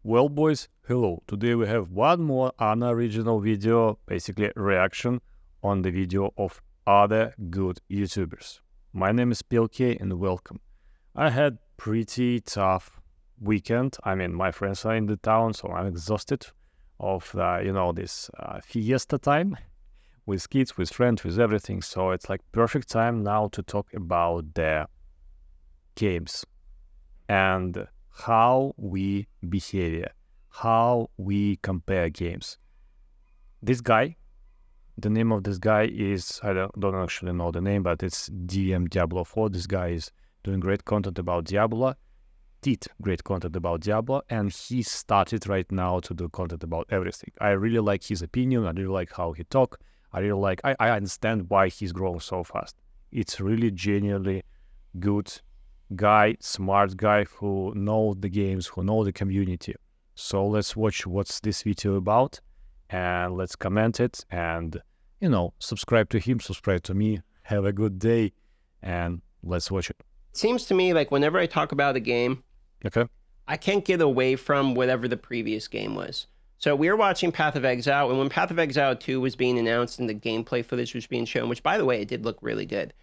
Well, boys, hello. Today we have one more unoriginal video, basically reaction on the video of other good YouTubers. My name is PLK and welcome. I had pretty tough weekend. I mean, my friends are in the town, so I'm exhausted of this fiesta time with kids, with friends, with everything. So it's like perfect time now to talk about the games and how we behave, how we compare games. This guy, the name of this guy is, I don't actually know the name, but it's Diablo 4. This guy is doing great content about Diablo, did great content about Diablo, and he started right now to do content about everything. I really like his opinion. I really like how he talk. I understand why he's growing so fast. It's really genuinely good guy, smart guy who knows the games, who knows the community. So let's watch what's this video about and let's comment it and, subscribe to him, subscribe to me. Have a good day and let's watch it. It seems to me like whenever I talk about a game, Okay. I can't get away from whatever the previous game was. So we were watching Path of Exile, and when Path of Exile 2 was being announced and the gameplay footage was being shown, which, by the way, it did look really good.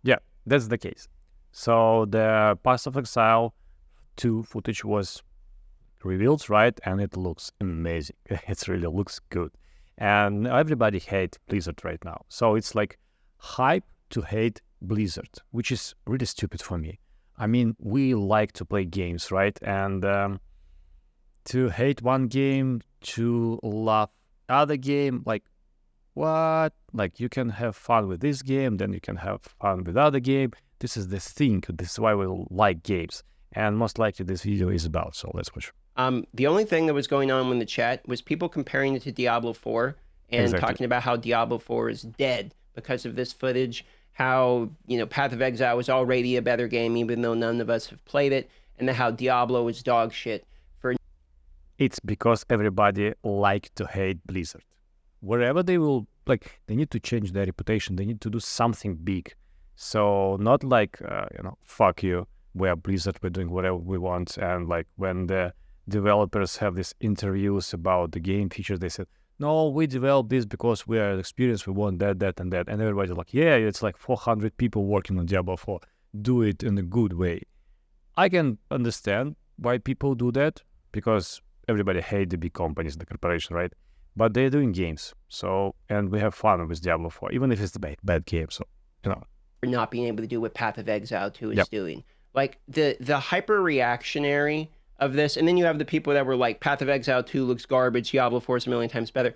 Yeah, that's the case. So the Path of Exile 2 footage was revealed, right? And it looks amazing. It really looks good. And everybody hates Blizzard right now. So it's like hype to hate Blizzard, which is really stupid for me. I mean, we like to play games, right? And to hate one game, to love other game, like what? Like you can have fun with this game, then you can have fun with other game. This is the thing. This is why we like games. And most likely this video is about, so let's watch. The only thing that was going on in the chat was people comparing it to Diablo 4 and talking about how Diablo 4 is dead because of this footage, how, Path of Exile was already a better game even though none of us have played it, and then how Diablo is dog shit. It's because everybody like to hate Blizzard. Wherever they will, they need to change their reputation. They need to do something big. So not like, fuck you, we're Blizzard, we're doing whatever we want. And when the developers have these interviews about the game features, they said, no, we developed this because we are experienced, we want that, that, and that. And everybody's like, yeah, it's like 400 people working on Diablo 4. Do it in a good way. I can understand why people do that, because everybody hates the big companies, the corporation, right? But they're doing games. So, and we have fun with Diablo 4, even if it's a bad game. So, For not being able to do what Path of Exile 2 is doing. Like the hyper reactionary of this, and then you have the people that were like, Path of Exile 2 looks garbage, Diablo 4 is a million times better.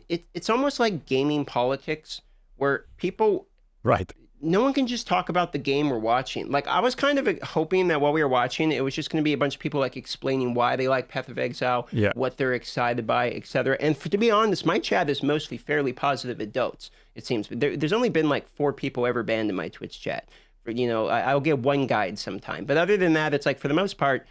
It's almost like gaming politics, where people, right, no one can just talk about the game we're watching. Like, I was kind of hoping that while we were watching, it was just going to be a bunch of people like explaining why they like Path of Exile, what they're excited by, etc. And to be honest, my chat is mostly fairly positive adults, it seems. There's only been like 4 people ever banned in my Twitch chat. I'll get one guide sometime. But other than that, it's like, for the most part,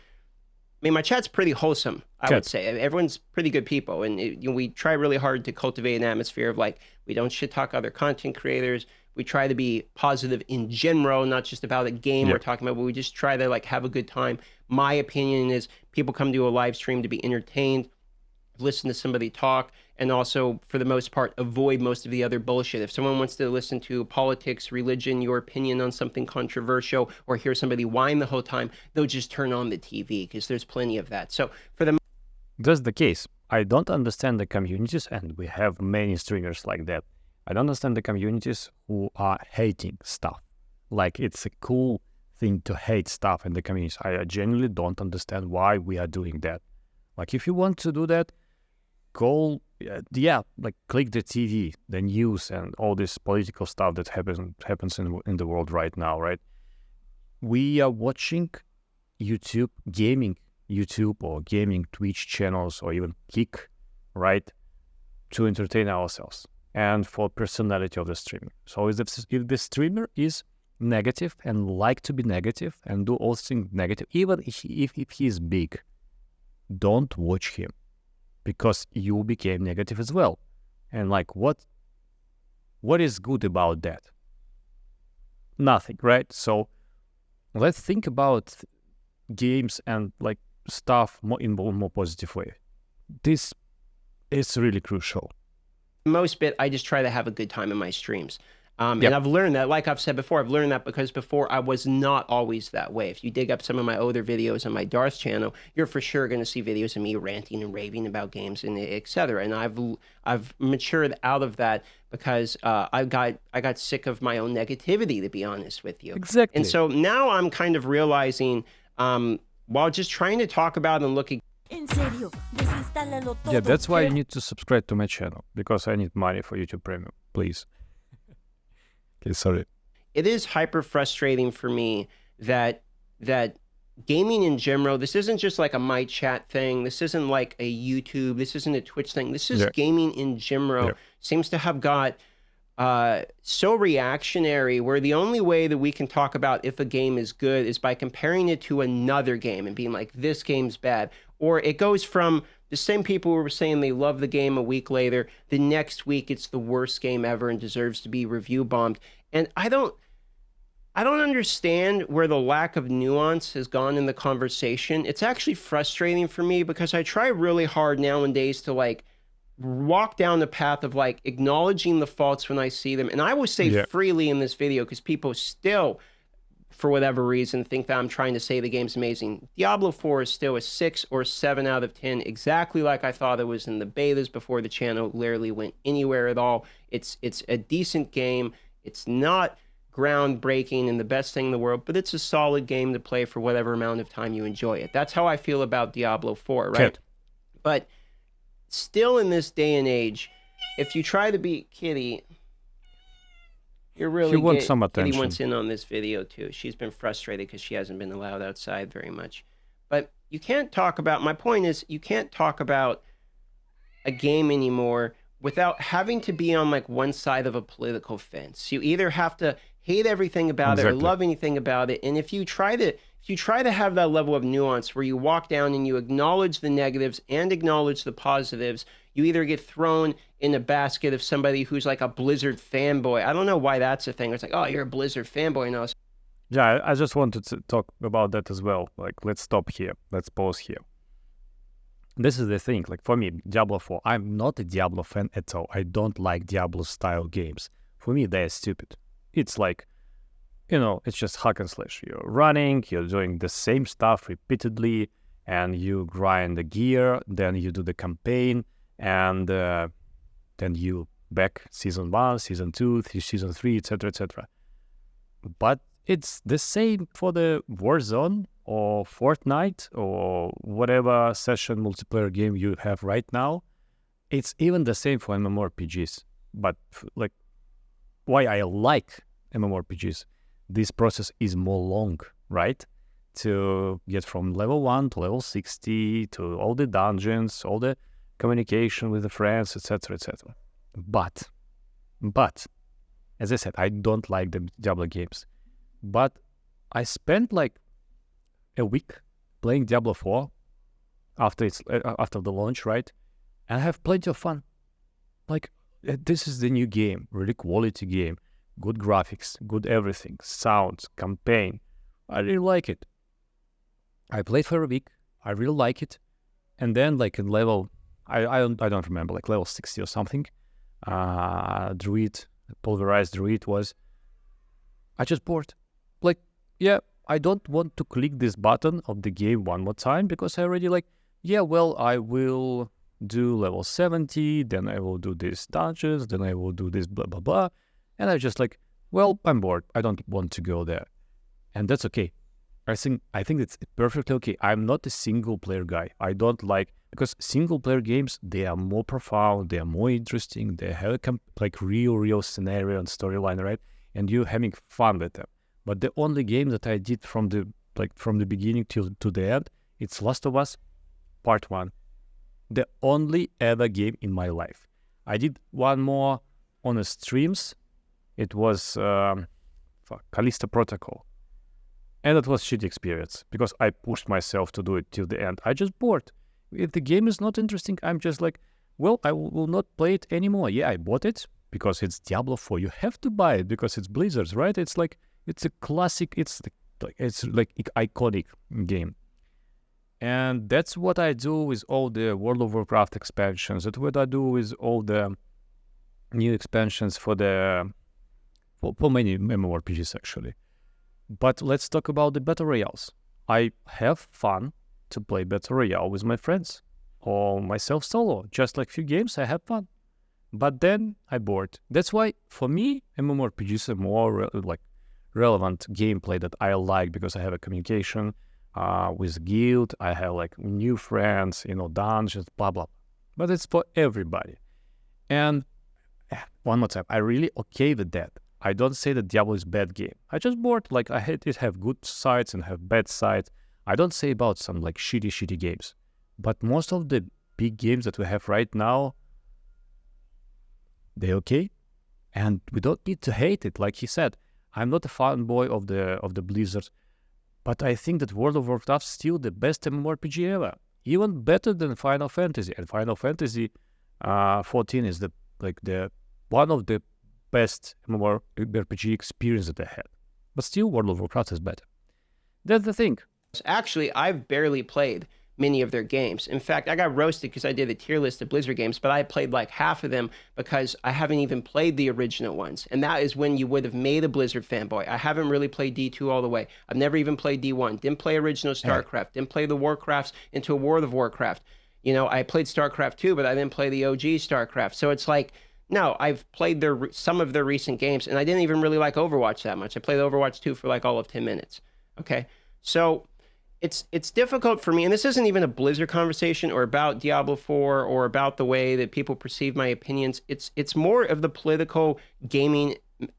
I mean, my chat's pretty wholesome, I would say. Everyone's pretty good people. And we try really hard to cultivate an atmosphere of, like, we don't shit talk other content creators. We try to be positive in general, not just about a game we're talking about, but we just try to, like, have a good time. My opinion is people come to a live stream to be entertained, listen to somebody talk, and also, for the most part, avoid most of the other bullshit. If someone wants to listen to politics, religion, your opinion on something controversial, or hear somebody whine the whole time, they'll just turn on the TV, because there's plenty of that. So for them, that's the case. I don't understand the communities, and we have many streamers like that. I don't understand the communities who are hating stuff. Like, it's a cool thing to hate stuff in the communities. I genuinely don't understand why we are doing that. Like, if you want to do that, go, click the TV, the news, and all this political stuff that happens in the world right now, right? We are watching gaming YouTube or gaming Twitch channels, or even Kick, right, to entertain ourselves and for personality of the streamer. So if the streamer is negative and like to be negative and do all things negative, even if he is big, don't watch him, because you became negative as well. And what is good about that? Nothing, right? So let's think about games and stuff in a more positive way. This is really crucial. Most bit, I just try to have a good time in my streams. And I've learned that, like I've said before, I've learned that because before I was not always that way. If you dig up some of my older videos on my Darth channel, you're for sure going to see videos of me ranting and raving about games and etc. And I've matured out of that because I got sick of my own negativity, to be honest with you. Exactly. And so now I'm kind of realizing, while just trying to talk about and look at yeah, that's why you need to subscribe to my channel, because I need money for YouTube Premium, please. Okay, sorry. It is hyper frustrating for me that gaming in general, this isn't just like a my chat thing. This isn't like a YouTube. This isn't a Twitch thing. This is gaming in general. Seems to have got so reactionary, where the only way that we can talk about if a game is good is by comparing it to another game and being like, this game's bad. Or it goes from the same people who were saying they love the game a week later, the next week it's the worst game ever and deserves to be review bombed. And I don't understand where the lack of nuance has gone in the conversation. It's actually frustrating for me because I try really hard nowadays to like walk down the path of like acknowledging the faults when I see them. And I will say freely in this video, because people still, for whatever reason, think that I'm trying to say the game's amazing. Diablo 4 is still a 6 or 7 out of 10, exactly like I thought it was in the betas before the channel rarely went anywhere at all. It's a decent game. It's not groundbreaking and the best thing in the world, but it's a solid game to play for whatever amount of time you enjoy it. That's how I feel about Diablo 4, right? But still in this day and age, if you try to be Kitty, you're really wants some attention. Kitty wants in on this video too. She's been frustrated because she hasn't been allowed outside very much. But you can't talk about, my point is, you can't talk about a game anymore without having to be on like one side of a political fence. You either have to hate everything about it or love anything about it. And if you try to have that level of nuance where you walk down and you acknowledge the negatives and acknowledge the positives, you either get thrown in a basket of somebody who's like a Blizzard fanboy. I don't know why that's a thing. It's like, oh, you're a Blizzard fanboy now. Yeah, I just wanted to talk about that as well. Like, let's stop here. Let's pause here. This is the thing. Like, for me, Diablo 4, I'm not a Diablo fan at all. I don't like Diablo-style games. For me, they're stupid. It's like, it's just hack and slash. You're running, you're doing the same stuff repeatedly, and you grind the gear, then you do the campaign, and then you back season 1, season 2, season 3, etc., etc. But it's the same for the Warzone or Fortnite or whatever session multiplayer game you have right now. It's even the same for MMORPGs. But like, why I like MMORPGs, this process is more long, right? To get from level 1 to level 60, to all the dungeons, all the communication with the friends, etc., etc. But, as I said, I don't like the Diablo games. But I spent like a week playing Diablo 4 after the launch, right? And I have plenty of fun. Like, this is the new game, really quality game, good graphics, good everything, sounds, campaign. I really like it. I played for a week. I really like it. And then, like in level, I don't remember, like level 60 or something, Druid, Pulverized Druid was, I just bored. Like, yeah, I don't want to click this button of the game one more time because I already like, yeah, well, I will do level 70, then I will do these dungeons, then I will do this blah, blah, blah. And I just like, well, I'm bored. I don't want to go there. And that's okay. I think it's perfectly okay. I'm not a single player guy. I don't like, because single player games, they are more profound, they are more interesting, they have like real scenario and storyline, right? And you're having fun with them. But the only game that I did from the beginning to the end, it's Last of Us Part 1. The only ever game in my life. I did one more on the streams. It was Callisto Protocol. And it was shitty experience because I pushed myself to do it till the end. I just bored. If the game is not interesting, I'm just like, well, I will not play it anymore. Yeah, I bought it because it's Diablo 4. You have to buy it because it's Blizzard's, right? It's like, it's a classic, it's like iconic game. And that's what I do with all the World of Warcraft expansions. That's what I do with all the new expansions for many MMORPGs actually. But let's talk about the Battle Royales. I have fun to play Battle Royale with my friends or myself solo. Just like few games, I have fun. But then I bored. That's why, for me, MMORPGs are more relevant gameplay that I like because I have a communication with guild. I have like new friends, dungeons, blah, blah. But it's for everybody. And one more time, I really okay with that. I don't say that Diablo is bad game. I just bored. Like I had it have good sides and have bad sides. I don't say about some like shitty games. But most of the big games that we have right now, they're okay. And we don't need to hate it. Like he said, I'm not a fanboy of the Blizzard, but I think that World of Warcraft is still the best MMORPG ever. Even better than Final Fantasy. And Final Fantasy 14 is the one of the best MMORPG experience that I had. But still, World of Warcraft is better. That's the thing. Actually, I've barely played many of their games. In fact, I got roasted because I did a tier list of Blizzard games, but I played like half of them because I haven't even played the original ones. And that is when you would have made a Blizzard fanboy. I haven't really played D2 all the way. I've never even played D1. Didn't play original StarCraft. Didn't play the Warcrafts into a World of Warcraft. I played StarCraft 2, but I didn't play the OG StarCraft. So it's like, no, I've played some of their recent games, and I didn't even really like Overwatch that much. I played Overwatch 2 for like all of 10 minutes. Okay, so it's difficult for me, and this isn't even a Blizzard conversation or about Diablo 4 or about the way that people perceive my opinions. It's more of the political gaming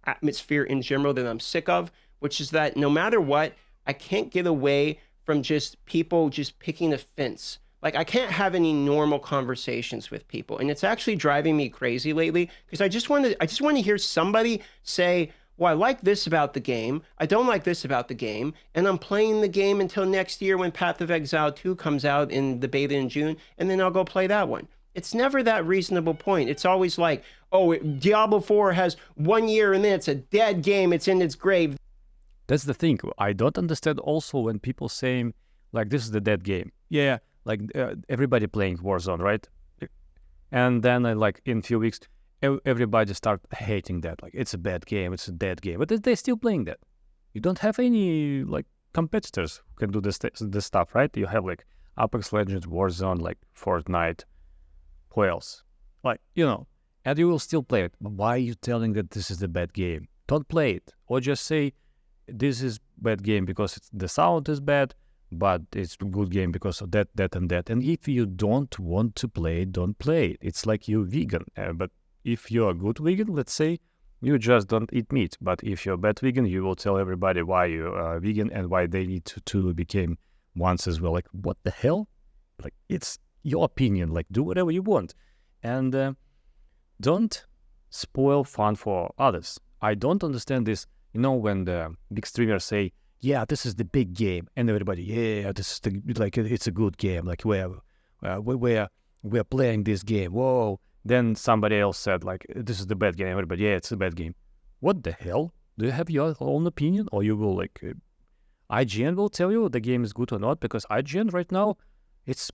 atmosphere in general that I'm sick of, which is that no matter what, I can't get away from just people just picking a fence. Like, I can't have any normal conversations with people. And it's actually driving me crazy lately because I just want to hear somebody say, well, I like this about the game. I don't like this about the game. And I'm playing the game until next year when Path of Exile 2 comes out in the beta in June. And then I'll go play that one. It's never that reasonable point. It's always like, oh, Diablo 4 has 1 year and then it's a dead game. It's in its grave. That's the thing. I don't understand also when people saying, like, this is the dead game. Yeah. Like everybody playing Warzone, right? And then in a few weeks, everybody start hating that. Like, it's a bad game, it's a dead game. But they're still playing that. You don't have any like competitors who can do this stuff, right? You have like Apex Legends, Warzone, like Fortnite, who else? Like, and you will still play it. But why are you telling that this is a bad game? Don't play it. Or just say, this is bad game because the sound is bad, but it's a good game because of that, and that. And if you don't want to play it, don't play it. It's like you're vegan. But if you're a good vegan, let's say, you just don't eat meat. But if you're a bad vegan, you will tell everybody why you're vegan and why they need to become once as well. Like, what the hell? Like, it's your opinion. Like, do whatever you want. And don't spoil fun for others. I don't understand this, when the big streamers say, yeah, this is the big game, and everybody, yeah, this is it's a good game. Like we're playing this game. Whoa! Then somebody else said like, this is the bad game. Everybody, yeah, it's a bad game. What the hell? Do you have your own opinion, or you will IGN will tell you the game is good or not? Because IGN right now, it's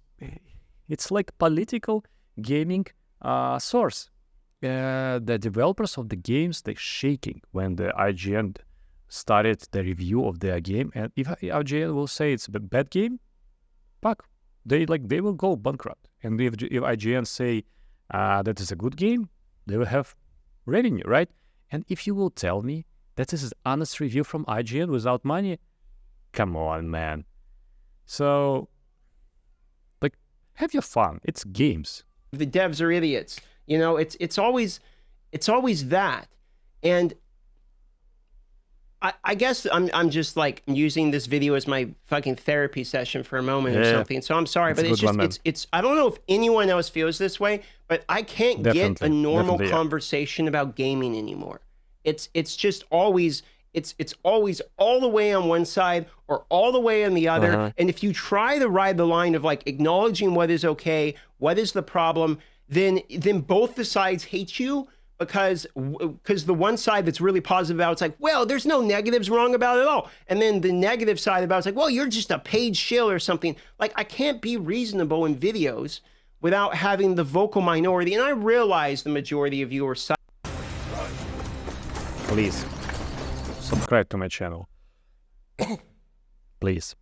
like political gaming source. The developers of the games, they're shaking when the IGN started the review of their game, and if IGN will say it's a bad game, fuck, they will go bankrupt. And if IGN say that is a good game, they will have revenue, right? And if you will tell me that this is honest review from IGN without money, come on, man. So, have your fun. It's games. The devs are idiots. It's always that, and I guess I'm just like using this video as my fucking therapy session for a moment or something. So I'm sorry, but it's I don't know if anyone else feels this way, but I can't get a normal conversation about gaming anymore. It's just always it's always all the way on one side or all the way on the other. And if you try to ride the line of like acknowledging what is okay, what is the problem, then both the sides hate you, because the one side that's really positive about it's like, well, there's no negatives wrong about it at all. And then the negative side about it's like, well, you're just a paid shill or something. Like, I can't be reasonable in videos without having the vocal minority. And I realize the majority of you are Please subscribe to my channel. Please.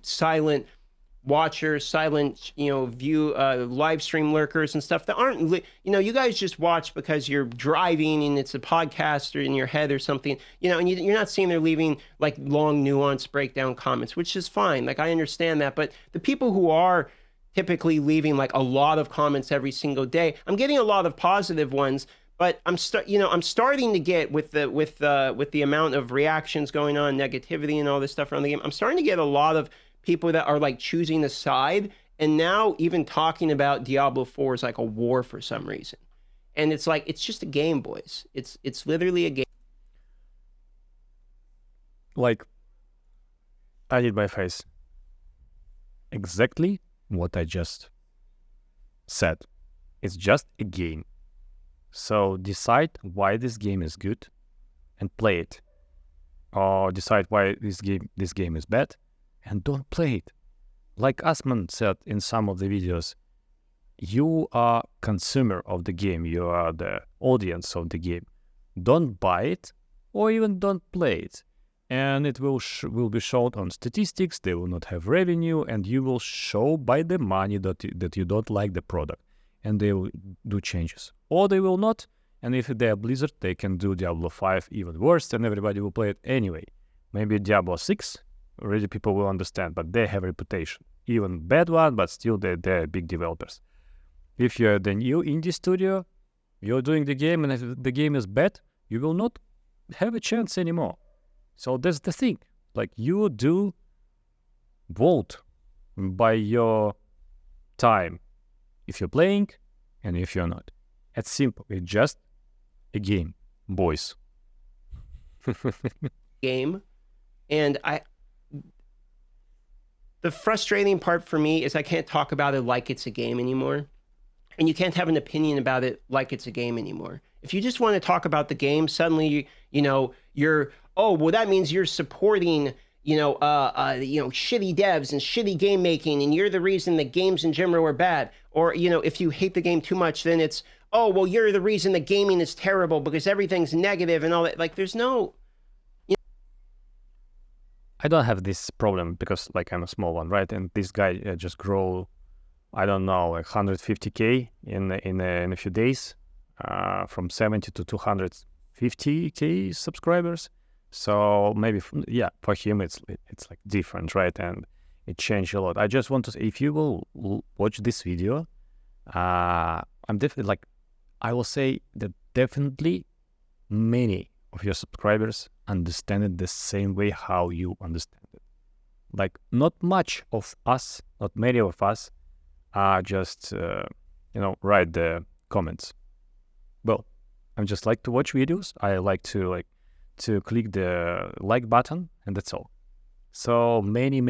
Silent watchers, silent, view live stream lurkers and stuff that aren't, you guys just watch because you're driving and it's a podcast or in your head or something, and you're not seeing they're leaving like long nuanced breakdown comments, which is fine. Like, I understand that, but the people who are typically leaving like a lot of comments every single day, I'm getting a lot of positive ones, but I'm starting to get with the amount of reactions going on, negativity and all this stuff around the game, I'm starting to get a lot of people that are like choosing a side, and now even talking about Diablo 4 is like a war for some reason. And it's like, it's just a game, boys. It's literally a game. Like, I did my face. Exactly what I just said. It's just a game. So decide why this game is good and play it. Or decide why this game is bad and don't play it. Like Asman said in some of the videos, you are consumer of the game. You are the audience of the game. Don't buy it or even don't play it. And it will be shown on statistics. They will not have revenue, and you will show by the money that you don't like the product. And they will do changes. Or they will not. And if they are Blizzard, they can do Diablo 5 even worse, and everybody will play it anyway. Maybe Diablo 6, already people will understand, but they have a reputation. Even bad one, but still they're big developers. If you're the new indie studio, you're doing the game, and if the game is bad, you will not have a chance anymore. So that's the thing. Like, you do vote by your time, if you're playing and if you're not. It's simple. It's just a game, boys. Game. And the frustrating part for me is I can't talk about it like it's a game anymore. And you can't have an opinion about it like it's a game anymore. If you just want to talk about the game, suddenly, you're, oh, well, that means you're supporting, shitty devs and shitty game making, and you're the reason that games in general are bad. Or, if you hate the game too much, then it's, oh, well, you're the reason that gaming is terrible because everything's negative and all that. Like, there's no... I don't have this problem because, like, I'm a small one, right? And this guy just grow, I don't know, like 150K in a few days, from 70 to 250K subscribers. So maybe, for him it's like different, right? And it changed a lot. I just want to say, if you will watch this video, I'm definitely like, I will say that definitely many of your subscribers understand it the same way how you understand it. Like, not much of us, not many of us are just, write the comments. Well, I just like to watch videos. I like to click the like button, and that's all. So many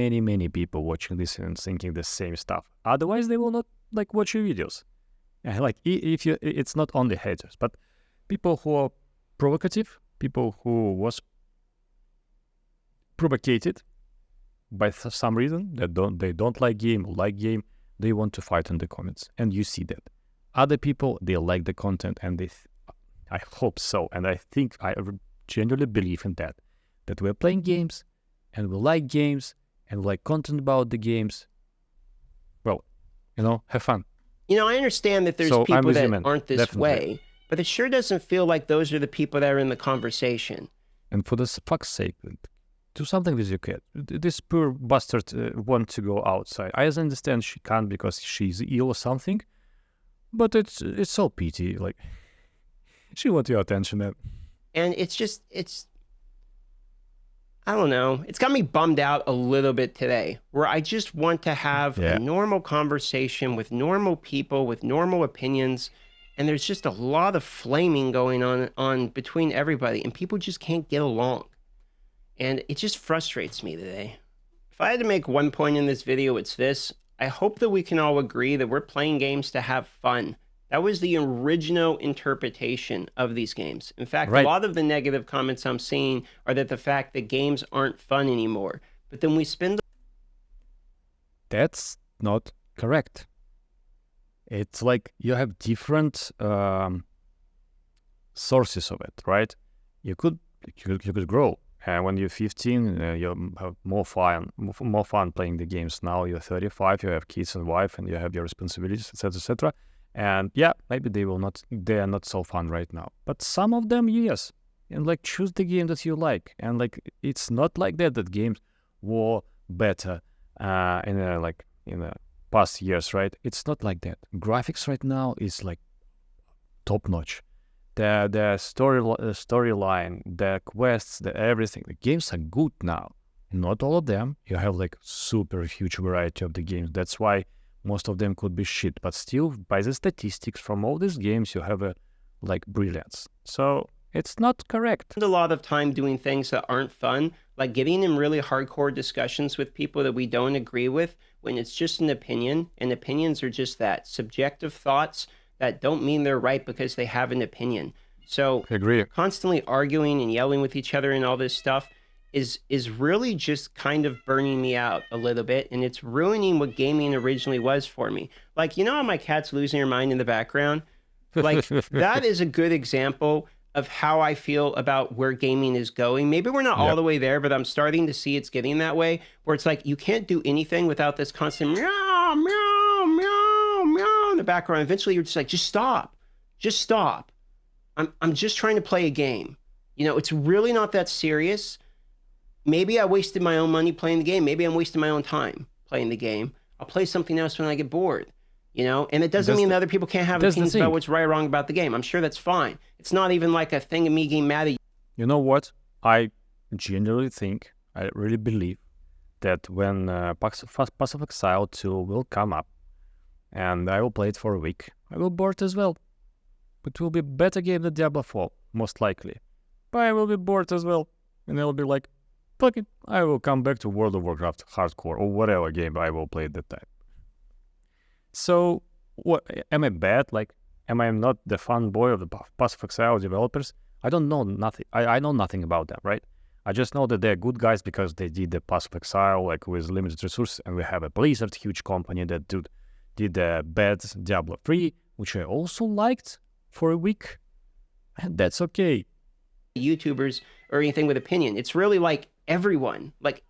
people watching this and thinking the same stuff. Otherwise, they will not like watch your videos. Like, it's not only haters, but people who are provocative, people who was provocated by some reason, they don't like game, they want to fight in the comments, and you see that. Other people, they like the content, and I hope so, and I think I genuinely believe in that we're playing games, and we like games, and we like content about the games. Well, have fun. I understand that there's people that aren't this way, but it sure doesn't feel like those are the people that are in the conversation. And for the fuck's sake, do something with your kid. This poor bastard wants to go outside. I understand she can't because she's ill or something, but it's so pity. Like, she wants your attention. And I don't know. It's got me bummed out a little bit today, where I just want to have a normal conversation with normal people with normal opinions. And there's just a lot of flaming going on between everybody, and people just can't get along. And it just frustrates me today. If I had to make one point in this video, it's this. I hope that we can all agree that we're playing games to have fun, That was the original interpretation of these games. In fact, a lot of the negative comments I'm seeing are that the fact that games aren't fun anymore. But then we spend... That's not correct. It's like you have different sources of it, right? You could grow. And when you're 15, you have more fun playing the games. Now you're 35, you have kids and wife, and you have your responsibilities, etc., etc. And yeah, maybe they are not so fun right now. But some of them, yes. And like choose the game that you like. And like it's not like that games were better in the past years, right? It's not like that. Graphics right now is like top notch. The storyline, the quests, the everything. The games are good now. Not all of them. You have like super huge variety of the games. That's why most of them could be shit. But still, by the statistics from all these games, you have a like brilliance. So it's not correct. A lot of time doing things that aren't fun, like getting in really hardcore discussions with people that we don't agree with when it's just an opinion, and opinions are just that, subjective thoughts that don't mean they're right because they have an opinion. So I agree. Constantly arguing and yelling with each other and all this stuff is really just kind of burning me out a little bit, and it's ruining what gaming originally was for me. Like, you know how my cat's losing her mind in the background? Like, that is a good example of how I feel about where gaming is going. Maybe we're not all the way there, but I'm starting to see it's getting that way, where it's like you can't do anything without this constant meow, meow, meow, meow in the background. Eventually you're just like, just stop. Just stop. I'm just trying to play a game. You know, it's really not that serious. Maybe I wasted my own money playing the game. Maybe I'm wasting my own time playing the game. I'll play something else when I get bored. You know, and it doesn't mean that other people can't have opinions about what's right or wrong about the game. I'm sure that's fine. It's not even like a thing of me getting mad at you. You know what? I genuinely think, I really believe that when Pass of Exile 2 will come up and I will play it for a week, I will bored as well. It will be a better game than Diablo 4, most likely. But I will be bored as well. And I'll be like, fuck it, I will come back to World of Warcraft Hardcore or whatever game I will play at that time. So, what am I bad? Like, am I not the fanboy of the Pass of Exile developers? I don't know nothing. I know nothing about them, right? I just know that they're good guys because they did the Pass of Exile like with limited resources, and we have a Blizzard, huge company that did the bad Diablo 3, which I also liked for a week, and that's okay. YouTubers or anything with opinion. It's really like everyone. Like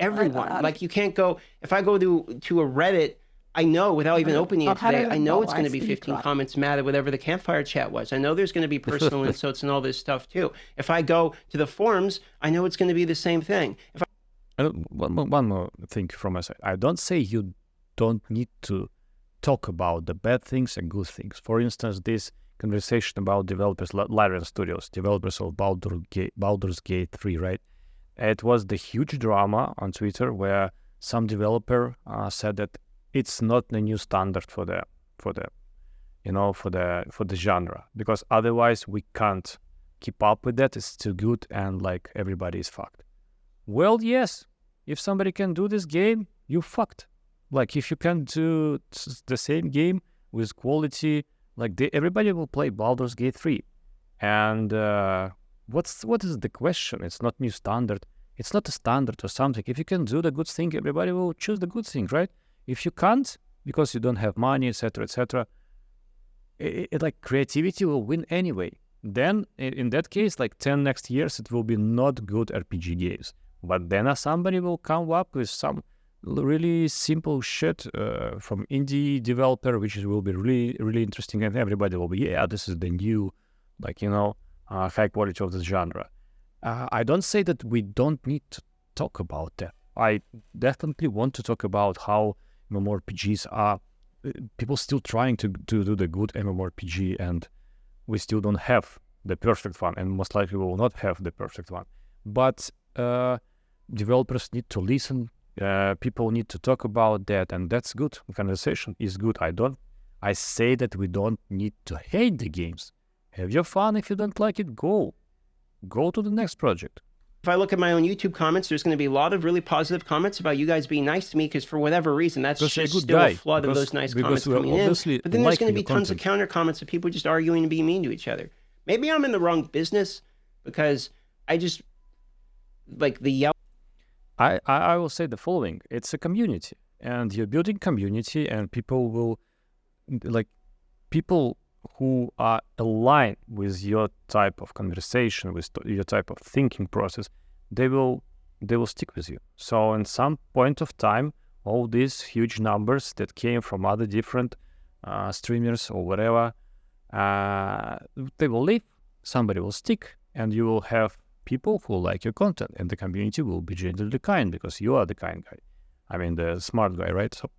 you can't go. If I go to a Reddit, I know without even opening it today, I know it's going to be 15 comments mad at whatever the campfire chat was. I know there's going to be personal insults and all this stuff too. If I go to the forums, I know it's going to be the same thing. One more thing from my side. I don't say you don't need to talk about the bad things and good things. For instance, this conversation about developers, Larian Studios, developers of Baldur's Gate 3, right? It was the huge drama on Twitter where some developer said that it's not the new standard for the genre, because otherwise we can't keep up with that. It's too good and like everybody is fucked. Well, yes, if somebody can do this game, you fucked. Like if you can do the same game with quality, like everybody will play Baldur's Gate 3. And what is the question? It's not new standard. It's not a standard or something. If you can do the good thing, everybody will choose the good thing, right? If you can't, because you don't have money, etc., like creativity will win anyway. Then, in that case, like 10 next years, it will be not good RPG games. But then somebody will come up with some really simple shit from indie developer, which will be really, really interesting, and everybody will be, yeah, this is the new, like, high quality of this genre. I don't say that we don't need to talk about that. I definitely want to talk about how MMORPGs are, people still trying to do the good MMORPG, and we still don't have the perfect one, and most likely we will not have the perfect one. But developers need to listen, people need to talk about that, and that's good. Conversation is good. I say that we don't need to hate the games. Have your fun. If you don't like it, go to the next project. If I look at my own YouTube comments, there's going to be a lot of really positive comments about you guys being nice to me because for whatever reason, that's just still a flood of those nice comments coming in. But then there's going to be tons of counter comments of people just arguing and being mean to each other. Maybe I'm in the wrong business because I just like the yell. I will say the following. It's a community and you're building community and people will like people who are aligned with your type of conversation, with your type of thinking process, they will stick with you. So in some point of time, all these huge numbers that came from other different streamers or whatever, they will leave, somebody will stick, and you will have people who like your content, and the community will be generally kind because you are the kind guy. I mean, the smart guy, right? So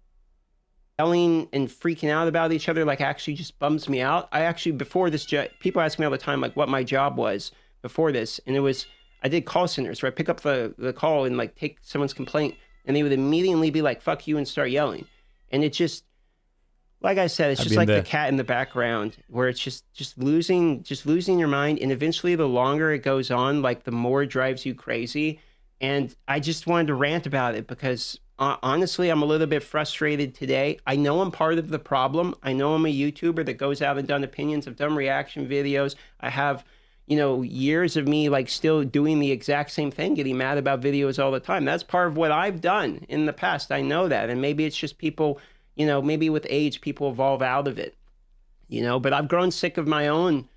yelling and freaking out about each other like actually just bums me out. I actually, before this, people ask me all the time like what my job was before this, and it was I did call centers where I pick up the call and like take someone's complaint, and they would immediately be like "fuck you" and start yelling, and it just, like I said, it's just like the cat in the background where it's just losing your mind, and eventually the longer it goes on, like the more it drives you crazy. And I just wanted to rant about it because honestly, I'm a little bit frustrated today. I know I'm part of the problem. I know I'm a YouTuber that goes out and done opinions. I've done reaction videos. I have, years of me like still doing the exact same thing, getting mad about videos all the time. That's part of what I've done in the past. I know that. And maybe it's just people, maybe with age, people evolve out of it, but I've grown sick of my own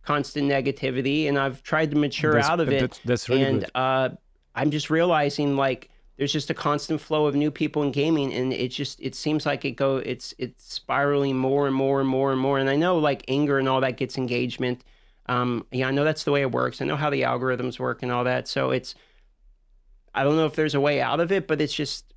constant negativity and I've tried to mature out of it. That's really good. I'm just realizing like there's just a constant flow of new people in gaming, and it seems like it's spiraling more and more and more and more. And I know like anger and all that gets engagement. I know that's the way it works. I know how the algorithms work and all that. So I don't know if there's a way out of it, but it's just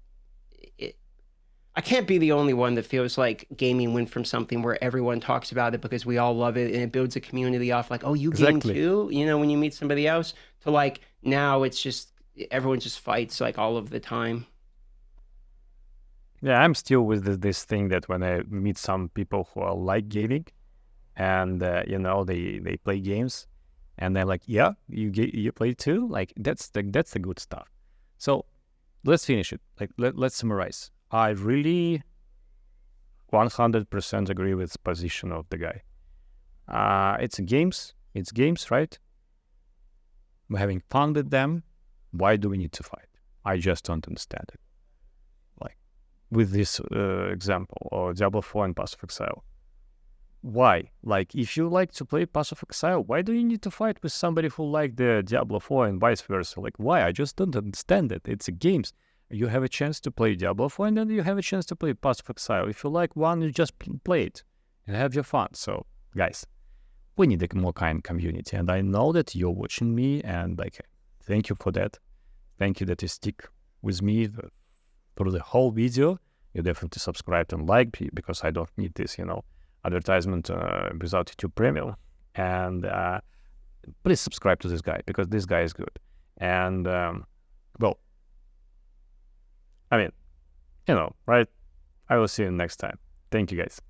I can't be the only one that feels like gaming went from something where everyone talks about it because we all love it and it builds a community off like, oh, you game too, when you meet somebody else, to like now it's just everyone just fights like all of the time. Yeah, I'm still with this thing that when I meet some people who are like gaming and they play games and they're like, yeah, you play too, like that's the good stuff. So let's finish it. Like let's summarize. I really 100% agree with the position of the guy. It's games, right? We're having fun with them. Why do we need to fight? I just don't understand it. Like with this example, or Diablo 4 and Path of Exile. Why? Like if you like to play Path of Exile, why do you need to fight with somebody who like the Diablo 4 and vice versa? Like why? I just don't understand it. It's games. You have a chance to play Diablo 4 and then you have a chance to play Path of Exile. If you like one, you just play it and have your fun. So guys, we need a more kind community. And I know that you're watching me and like, thank you for that. Thank you that you stick with me through the whole video. You definitely subscribe and like because I don't need this, advertisement without YouTube Premium. And please subscribe to this guy because this guy is good. And well, I mean, right? I will see you next time. Thank you, guys.